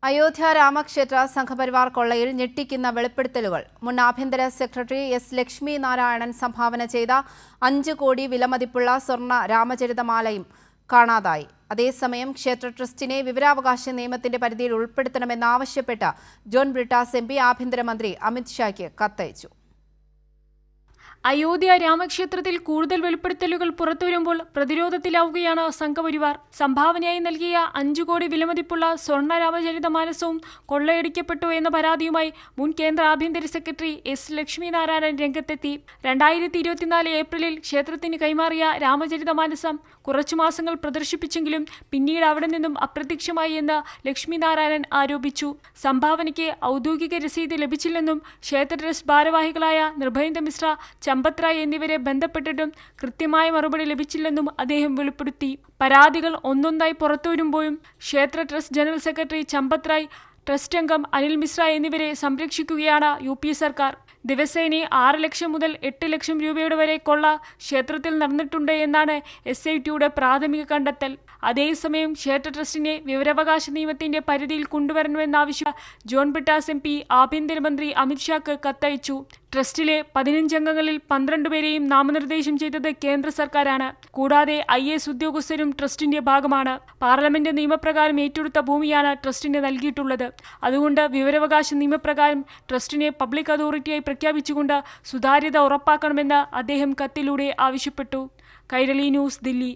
അയോധ്യ രാമക്ഷേത്ര സംഘപരിവാർ കൊള്ളയിൽ ഞെട്ടിക്കുന്ന വെളിപ്പെടുത്തലുകൾ. മുൻ ആഭ്യന്തര സെക്രട്ടറി എസ് ലക്ഷ്മി നാരായണൻ സംഭാവന ചെയ്ത 5 കോടി വിലമതിപ്പുള്ള സ്വർണ്ണ രാമചരിതമാലയും കാണാതായി. അതേസമയം ക്ഷേത്ര ട്രസ്റ്റിനെ വിവരാവകാശ നിയമത്തിന്റെ പരിധിയിൽ ഉൾപ്പെടുത്തണമെന്നാവശ്യപ്പെട്ട് ജോൺ ബ്രിട്ടാസ് MP ആഭ്യന്തരമന്ത്രി അമിത് ഷായ്ക്ക് കത്തയച്ചു. അയോധ്യ രാമക്ഷേത്രത്തിൽ കൂടുതൽ വെളിപ്പെടുത്തലുകൾ പുറത്തുവരുമ്പോൾ പ്രതിരോധത്തിലാവുകയാണ് സംഘപരിവാർ. സംഭാവനയായി നൽകിയ 5 കോടി വിലമതിപ്പുള്ള സ്വർണ്ണ രാമചരിതമാനസവും കൊള്ളയടിക്കപ്പെട്ടു എന്ന പരാതിയുമായി മുൻ കേന്ദ്ര ആഭ്യന്തര സെക്രട്ടറി എസ് ലക്ഷ്മി നാരായണൻ രംഗത്തെത്തി. 2024 ഏപ്രിലിൽ ക്ഷേത്രത്തിന് കൈമാറിയ രാമചരിതമാനസം കുറച്ചു മാസങ്ങൾ പ്രദർശിപ്പിച്ചെങ്കിലും പിന്നീട് അവിടെ നിന്നും അപ്രത്യക്ഷമായി എന്ന് ലക്ഷ്മി നാരായണൻ ആരോപിച്ചു. സംഭാവനയ്ക്ക് ഔദ്യോഗിക രസീത് ലഭിച്ചില്ലെന്നും ക്ഷേത്ര ട്രസ്റ്റ് ഭാരവാഹികളായ നിർഭേന്ദ്ര മിശ്ര, ചമ്പത് റായ് എന്നിവരെ ബന്ധപ്പെട്ടിട്ടും കൃത്യമായ മറുപടി ലഭിച്ചില്ലെന്നും അദ്ദേഹം വെളിപ്പെടുത്തി. പരാതികൾ ഒന്നൊന്നായി പുറത്തുവരുമ്പോഴും ക്ഷേത്ര trust general secretary Champat Rai, trust അംഗം അനിൽ മിശ്ര എന്നിവരെ സംരക്ഷിക്കുകയാണ് UP സർക്കാർ. ദിവസേന 6 ലക്ഷം മുതൽ 8 ലക്ഷം രൂപയുടെ വരെ കൊള്ള ക്ഷേത്രത്തിൽ നടന്നിട്ടുണ്ട് എന്നാണ് SITയുടെ പ്രാഥമിക കണ്ടെത്തൽ. അതേസമയം ക്ഷേത്ര ട്രസ്റ്റിനെ വിവരാവകാശ നിയമത്തിന്റെ പരിധിയിൽ കൊണ്ടുവരണമെന്നാവശ്യം ജോൺ ബ്രിട്ടാസ് MP ആഭ്യന്തരമന്ത്രി അമിത് ഷാക്ക് കത്തയച്ചു. ട്രസ്റ്റിലെ 15 അംഗങ്ങളിൽ 12 പേരെയും നാമനിർദ്ദേശം ചെയ്തത് കേന്ദ്ര സർക്കാരാണ്. കൂടാതെ IAS ഉദ്യോഗസ്ഥരും ട്രസ്റ്റിന്റെ ഭാഗമാണ്. പാർലമെന്റ് നിയമപ്രകാരം ഏറ്റെടുത്ത ഭൂമിയാണ് ട്രസ്റ്റിന് നൽകിയിട്ടുള്ളത്. അതുകൊണ്ട് വിവരാവകാശ നിയമപ്രകാരം ട്രസ്റ്റിനെ പബ്ലിക് അതോറിറ്റിയായി പ്രഖ്യാപിച്ചുകൊണ്ട് സുതാര്യത ഉറപ്പാക്കണമെന്ന് അദ്ദേഹം കത്തിലൂടെ ആവശ്യപ്പെട്ടു. കൈരളി ന്യൂസ്, ദില്ലി.